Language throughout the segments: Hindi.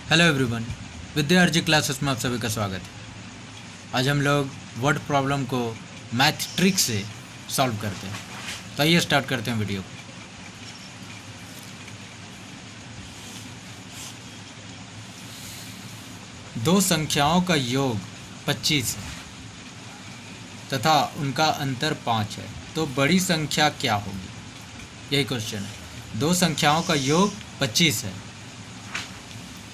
हेलो एवरीवन, विद्यार्थी क्लासेस में आप सभी का स्वागत है। आज हम लोग वर्ड प्रॉब्लम को मैथ ट्रिक से सॉल्व करते हैं। तो आइए स्टार्ट करते हैं वीडियो को। दो संख्याओं का योग 25 है तथा उनका अंतर 5 है, तो बड़ी संख्या क्या होगी? यही क्वेश्चन है। दो संख्याओं का योग 25 है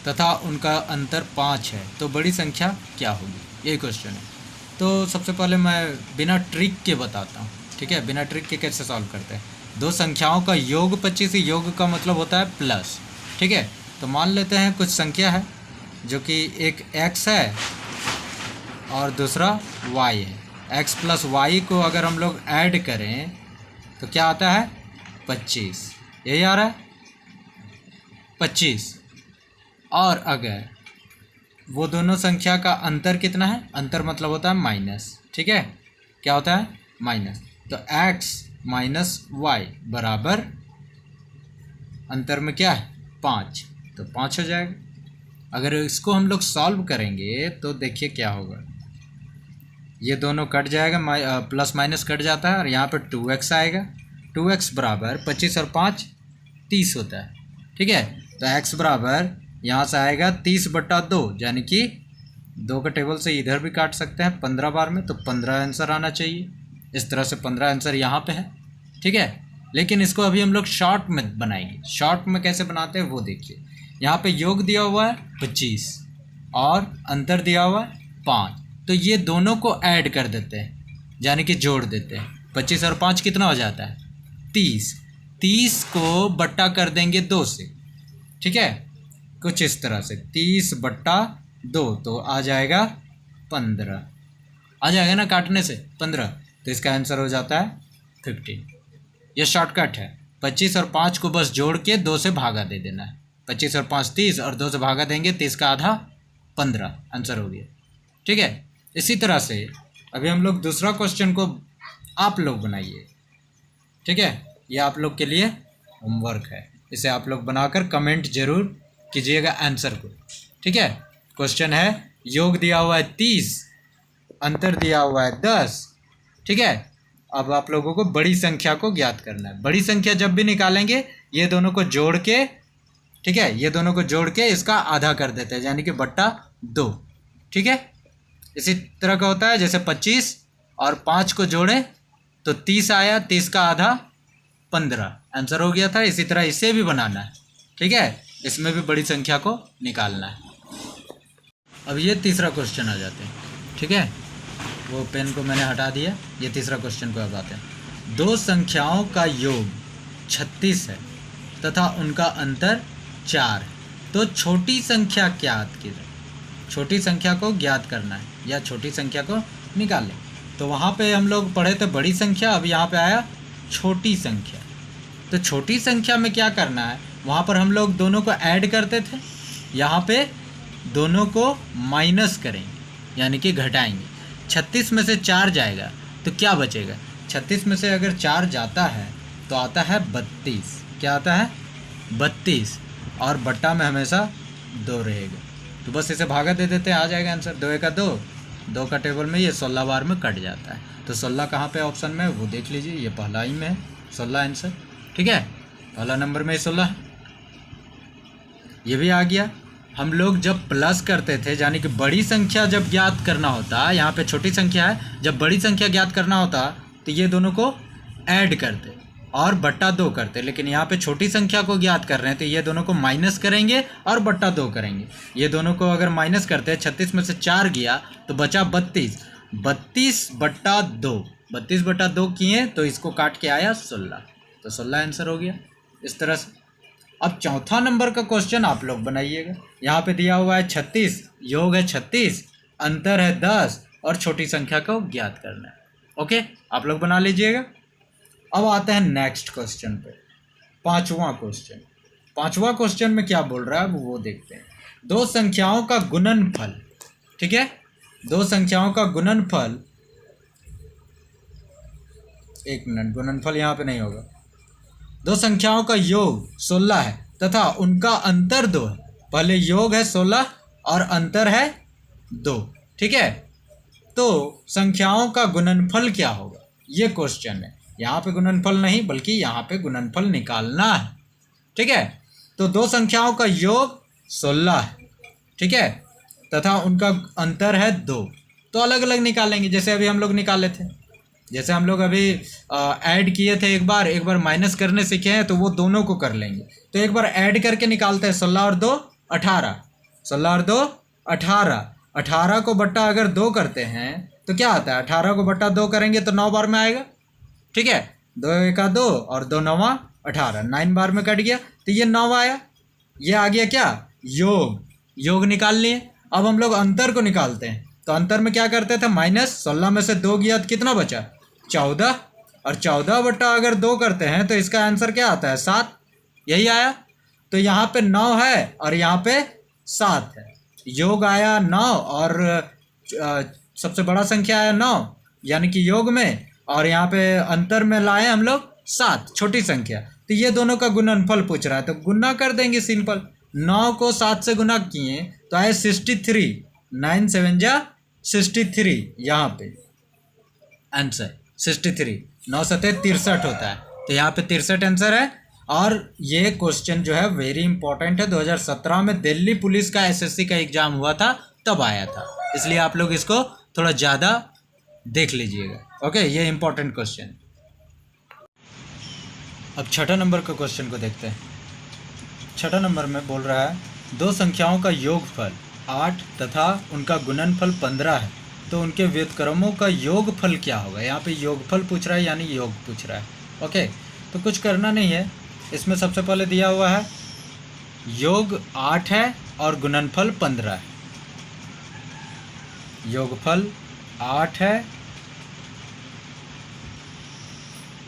तथा उनका अंतर 5 है, तो बड़ी संख्या क्या होगी? यही क्वेश्चन है। तो सबसे पहले मैं बिना ट्रिक के बताता हूँ, ठीक है? बिना ट्रिक के कैसे सॉल्व करते हैं। दो संख्याओं का योग 25, योग का मतलब होता है प्लस, ठीक है? तो मान लेते हैं कुछ संख्या है जो कि एक x है और दूसरा y है। x प्लस y को अगर हम लोग ऐड करें तो क्या आता है? 25। यही आ रहा है 25। और अगर वो दोनों संख्या का अंतर कितना है? अंतर मतलब होता है माइनस, ठीक है? क्या होता है? माइनस। तो x माइनस वाई बराबर अंतर में क्या है? 5। तो 5 हो जाएगा। अगर इसको हम लोग सॉल्व करेंगे तो देखिए क्या होगा। ये दोनों कट जाएगा, प्लस माइनस कट जाता है और यहाँ पर 2x आएगा। 2x बराबर 25 और 5 30 होता है, ठीक है? तो x बराबर यहाँ से आएगा 30/2, यानी कि 2 का टेबल से इधर भी काट सकते हैं 15 बार में, तो 15 आंसर आना चाहिए। इस तरह से 15 आंसर यहाँ पे है, ठीक है? लेकिन इसको अभी हम लोग शॉर्ट में बनाएंगे। शॉर्ट में कैसे बनाते हैं वो देखिए। यहाँ पे योग दिया हुआ है 25 और अंतर दिया हुआ है 5, तो ये दोनों को ऐड कर देते हैं, यानी कि जोड़ देते हैं। 25 और 5 कितना हो जाता है? 30। 30 को बट्टा कर देंगे 2 से, ठीक है? कुछ इस तरह से 30/2, तो आ जाएगा 15। आ जाएगा ना काटने से 15, तो इसका आंसर हो जाता है 15। ये शॉर्टकट है। 25 और 5 को बस जोड़ के 2 से भागा दे देना है। 25 और 5 30 और 2 से भागा देंगे, 30 का आधा 15, आंसर हो गया, ठीक है? इसी तरह से अभी हम लोग दूसरा क्वेश्चन को आप लोग बनाइए, ठीक है? ये आप लोग के लिए होमवर्क है। इसे आप लोग बनाकर कमेंट जरूर कीजिएगा आंसर को, ठीक है? क्वेश्चन है, योग दिया हुआ है 30, अंतर दिया हुआ है 10, ठीक है? अब आप लोगों को बड़ी संख्या को ज्ञात करना है। बड़ी संख्या जब भी निकालेंगे ये दोनों को जोड़ के, ठीक है, ये दोनों को जोड़ के इसका आधा कर देते हैं, यानी कि बट्टा 2, ठीक है? इसी तरह का होता है, जैसे 25 और 5 को जोड़ें तो 30 आया, 30 का आधा 15, आंसर हो गया था। इसी तरह इसे भी बनाना है, ठीक है? इसमें भी बड़ी संख्या को निकालना है। अब ये तीसरा क्वेश्चन आ जाते हैं, ठीक है? वो पेन को मैंने हटा दिया। ये तीसरा क्वेश्चन को अब आते हैं। दो संख्याओं का योग 36 है तथा उनका अंतर 4 है, तो छोटी संख्या ज्ञात कीजिए। छोटी संख्या को ज्ञात करना है या छोटी संख्या को निकालें। तो वहाँ पे हम लोग पढ़े थे बड़ी संख्या, अब यहाँ पे आया छोटी संख्या। तो छोटी संख्या में क्या करना है? वहाँ पर हम लोग दोनों को ऐड करते थे, यहाँ पे दोनों को माइनस करेंगे, यानी कि घटाएंगे। 36 में से 4 जाएगा तो क्या बचेगा? 36 में से अगर 4 जाता है तो आता है 32। क्या आता है? 32, और बट्टा में हमेशा 2 रहेगा, तो बस इसे भागा दे देते हैं, आ जाएगा आंसर। 2 का 2, 2 का टेबल में ये 16 बार में कट जाता है। तो 16 कहाँ पे ऑप्शन में है वो देख लीजिए, ये पहला ही में है 16 आंसर, ठीक है? पहला नंबर में 16 है। ये भी आ गया। हम लोग जब प्लस करते थे, यानी कि बड़ी संख्या जब ज्ञात करना होता, यहाँ पे छोटी संख्या है, जब बड़ी संख्या ज्ञात करना होता तो ये दोनों को ऐड करते और बट्टा 2 करते, लेकिन यहाँ पे छोटी संख्या को ज्ञात कर रहे हैं तो ये दोनों को माइनस करेंगे और बट्टा 2 करेंगे। ये दोनों को अगर माइनस करते हैं, 36 में से 4 गया तो बचा 32। 32/2, 32/2 किए तो इसको काट के आया 16, तो 16 आंसर हो गया। इस तरह से अब चौथा नंबर का क्वेश्चन आप लोग बनाइएगा। यहाँ पे दिया हुआ है 36, योग है 36, अंतर है 10 और छोटी संख्या को ज्ञात करना है। ओके, आप लोग बना लीजिएगा। अब आते हैं नेक्स्ट क्वेश्चन पे, पांचवा क्वेश्चन। पांचवा क्वेश्चन में क्या बोल रहा है वो देखते हैं। दो संख्याओं का गुणनफल, ठीक है? दो संख्याओं का गुणनफल, एक मिनट, गुणनफल यहाँ पे नहीं होगा। दो संख्याओं का योग 16 है तथा उनका अंतर 2 है, पहले योग है 16 और अंतर है 2, ठीक है। तो संख्याओं का गुणनफल क्या होगा, ये क्वेश्चन है। यहाँ पे गुणनफल नहीं बल्कि यहाँ पे गुणनफल निकालना है, ठीक है। तो दो संख्याओं का योग 16 है, ठीक है, तथा उनका अंतर है 2। तो अलग अलग निकालेंगे, जैसे अभी हम लोग निकाले थे, जैसे हम लोग अभी ऐड किए थे, एक बार माइनस करने सीखे हैं, तो वो दोनों को कर लेंगे। तो एक बार ऐड करके निकालते हैं, 16 और 2 18, 16 और 2 18, 18 को बट्टा अगर 2 करते हैं तो क्या आता है, 18 को बट्टा 2 करेंगे तो 9 बार में आएगा, ठीक है। 2 एका 2 और 2 9 18, 9 बार में कट गया, तो ये 9 आया। ये आ गया क्या, योग निकाल लिए। अब हम लोग अंतर को निकालते हैं, तो अंतर में क्या करते थे, माइनस 16 में से 2 गया तो कितना बचा, 14, और 14 बट्टा अगर 2 करते हैं तो इसका आंसर क्या आता है, 7, यही आया। तो यहाँ पे 9 है और यहाँ पे 7 है, योग आया 9 और सबसे बड़ा संख्या आया 9 यानी कि योग में, और यहाँ पे अंतर में लाए हम लोग 7 छोटी संख्या। तो ये दोनों का गुणनफल पूछ रहा है, तो गुना कर देंगे सिंपल। 9 को 7 से गुना किए तो आए 63, 9 7 जा 63, यहाँ पे आंसर 63, 9 7 63 होता है, तो यहाँ पे 63 आंसर है। और ये क्वेश्चन जो है वेरी इंपॉर्टेंट है, 2017 में दिल्ली पुलिस का एसएससी का एग्जाम हुआ था तब आया था, इसलिए आप लोग इसको थोड़ा ज़्यादा देख लीजिएगा। ओके, ये इंपॉर्टेंट क्वेश्चन। अब छठा नंबर का क्वेश्चन को देखते हैं। छठा नंबर में बोल रहा है, दो संख्याओं का योगफल 8 तथा उनका गुणनफल 15 है, तो उनके व्युत्क्रमों का योगफल क्या होगा। यहाँ पे योगफल पूछ रहा है यानी योग पूछ रहा है। ओके, तो कुछ करना नहीं है, इसमें सबसे पहले दिया हुआ है योग 8 है और गुणनफल 15 है। योगफल 8 है,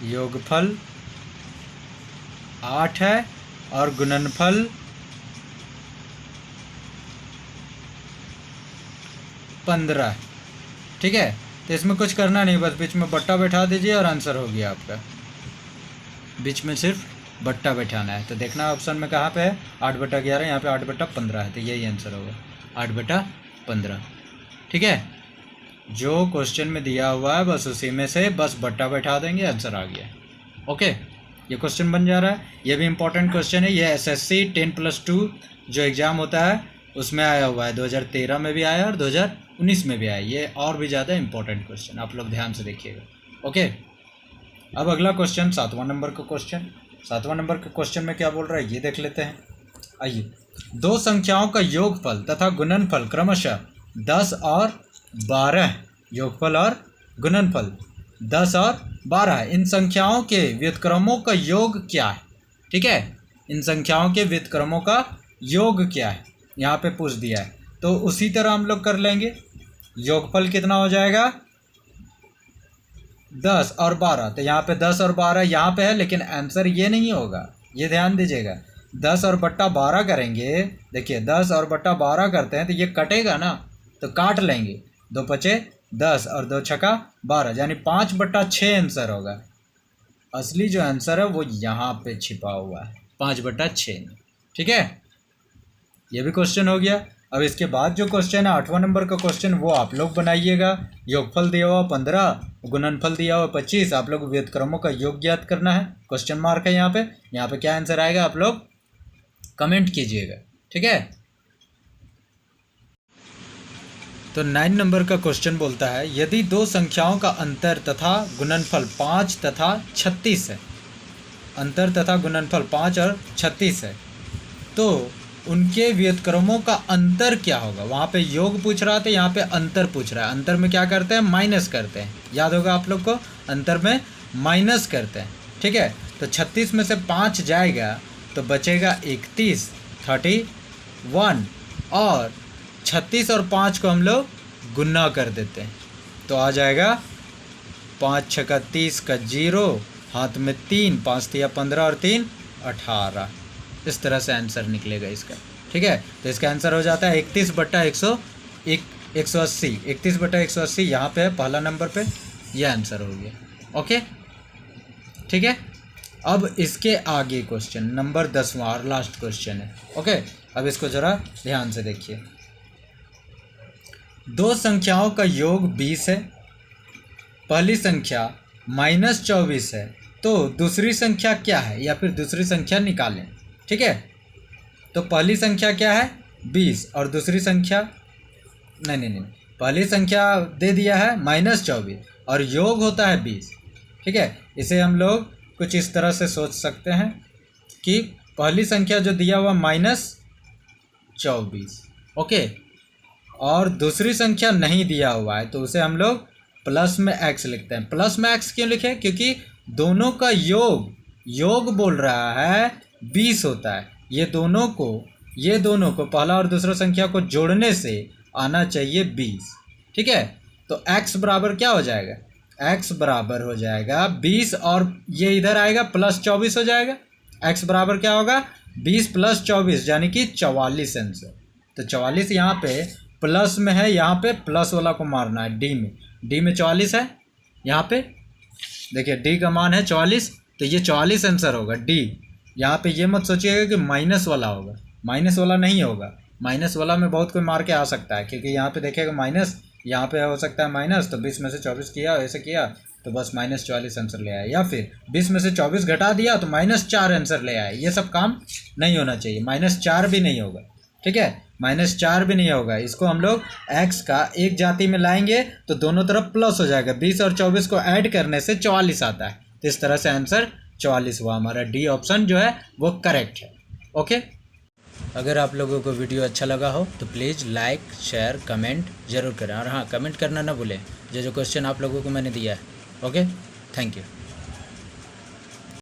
योगफल 8 है और गुणनफल 15 है, ठीक है। तो इसमें कुछ करना नहीं, बस बीच में बट्टा बैठा दीजिए और आंसर हो गया आपका। बीच में सिर्फ बट्टा बैठाना है। तो देखना ऑप्शन में कहाँ पे है, 8/11, यहाँ पे 8/15 है, तो यही आंसर होगा 8/15, ठीक है। जो क्वेश्चन में दिया हुआ है बस उसी में से बस बट्टा बैठा देंगे, आंसर आ गया। ओके, ये क्वेश्चन बन जा रहा है। ये भी इंपॉर्टेंट क्वेश्चन है, ये एसएससी 10+2 जो एग्ज़ाम होता है उसमें आया हुआ है, 2013 में भी आया और 2019 में भी आया। ये और भी ज़्यादा इंपॉर्टेंट क्वेश्चन, आप लोग ध्यान से देखिएगा। ओके, अब अगला क्वेश्चन 7वां नंबर का क्वेश्चन। 7वां नंबर के क्वेश्चन में क्या बोल रहा है ये देख लेते हैं। आइए, दो संख्याओं का योगफल तथा गुणनफल क्रमशः 10 और 12, योगफल और गुणनफल 10 और 12 है। इन संख्याओं के व्युत्क्रमों का योग क्या है, ठीक है। इन संख्याओं के व्युत्क्रमों का योग क्या है, यहाँ पे पूछ दिया है, तो उसी तरह हम लोग कर लेंगे। योगफल कितना हो जाएगा, 10 और 12, तो यहाँ पे 10 और 12 यहाँ पे है, लेकिन आंसर ये नहीं होगा, ये ध्यान दीजिएगा। 10 और बट्टा 12 करेंगे, देखिए 10 और बट्टा 12 करते हैं तो ये कटेगा ना, तो काट लेंगे, 2 पचे 10 और 2 छक्का 12, यानी 5/6 आंसर होगा। असली जो आंसर है वो यहाँ पे छिपा हुआ है 5/6, ठीक है। ये भी क्वेश्चन हो गया। अब इसके बाद जो क्वेश्चन है 8वां नंबर का क्वेश्चन, वो आप लोग बनाइएगा। योगफल दिया हुआ 15, गुणनफल दिया हुआ 25, आप लोग व्युत्क्रमों का योग ज्ञात करना है। क्वेश्चन मार्क है यहाँ पे क्या आंसर आएगा आप लोग कमेंट कीजिएगा, ठीक है। तो 9 नंबर का क्वेश्चन बोलता है, यदि दो संख्याओं का अंतर तथा गुणनफल 5 तथा 36 है, अंतर तथा गुणनफल 5 और 36 है, तो उनके व्युत्क्रमों का अंतर क्या होगा। वहाँ पे योग पूछ रहा था, यहाँ पे अंतर पूछ रहा है। अंतर में क्या करते हैं, माइनस करते हैं, याद होगा आप लोग को, अंतर में माइनस करते हैं, ठीक है। तो 36 में से 5 जाएगा तो बचेगा 31, 31, और 36 और 5 को हम लोग गुना कर देते हैं तो आ जाएगा 5 छक्का 30 का 0, हाथ में 3, 5 तिया 15 और 3 18, इस तरह से आंसर निकलेगा इसका, ठीक है। तो इसका आंसर हो जाता है 31/180, 31/180 यहाँ पे है पहला नंबर पे, यह आंसर हो गया। ओके, ठीक है। अब इसके आगे क्वेश्चन नंबर 10वां और लास्ट क्वेश्चन है। ओके, अब इसको ज़रा ध्यान से देखिए। दो संख्याओं का योग 20 है, पहली संख्या -24 है, तो दूसरी संख्या क्या है, या फिर दूसरी संख्या निकालें। ठीक है, तो पहली संख्या क्या है 20 और दूसरी संख्या नहीं, पहली संख्या दे दिया है -24 और योग होता है 20। ठीक है, इसे हम लोग कुछ इस तरह से सोच सकते हैं कि पहली संख्या जो दिया हुआ -24, ओके, और दूसरी संख्या नहीं दिया हुआ है, तो उसे हम लोग प्लस में x लिखते हैं। प्लस में x क्यों लिखे, क्योंकि दोनों का योग बोल रहा है 20 होता है। ये दोनों को पहला और दूसरा संख्या को जोड़ने से आना चाहिए 20। ठीक है, तो x बराबर क्या हो जाएगा, x बराबर हो जाएगा 20 और ये इधर आएगा +24 हो जाएगा। x बराबर क्या होगा 20 + 24 यानी कि 44 आंसर। तो 44 यहाँ पे प्लस में है, यहाँ पे प्लस वाला को मारना है डी में 44 है। यहाँ पे देखिए डी का मान है 44, तो ये 44 आंसर होगा डी। यहाँ पे ये मत सोचिएगा कि माइनस वाला होगा, माइनस वाला नहीं होगा। माइनस वाला में बहुत कोई मार के आ सकता है, क्योंकि यहाँ पे देखिएगा माइनस, यहाँ पे हो सकता है माइनस, तो 20 में से 24 किया, ऐसे किया तो बस -44 आंसर ले आए, या फिर 20 में से 24 घटा दिया तो -4 आंसर ले आए। ये सब काम नहीं होना चाहिए, -4 भी नहीं होगा। ठीक है, -4 भी नहीं होगा। इसको हम लोग x का एक जाति में लाएंगे तो दोनों तरफ प्लस हो जाएगा। 20 और 24 को ऐड करने से 44 आता है, तो इस तरह से आंसर 44 हुआ। हमारा डी ऑप्शन जो है वो करेक्ट है। ओके, अगर आप लोगों को वीडियो अच्छा लगा हो तो प्लीज़ लाइक शेयर कमेंट ज़रूर करें, और हाँ, कमेंट करना ना भूलें जो क्वेश्चन आप लोगों को मैंने दिया है। Okay, thank you.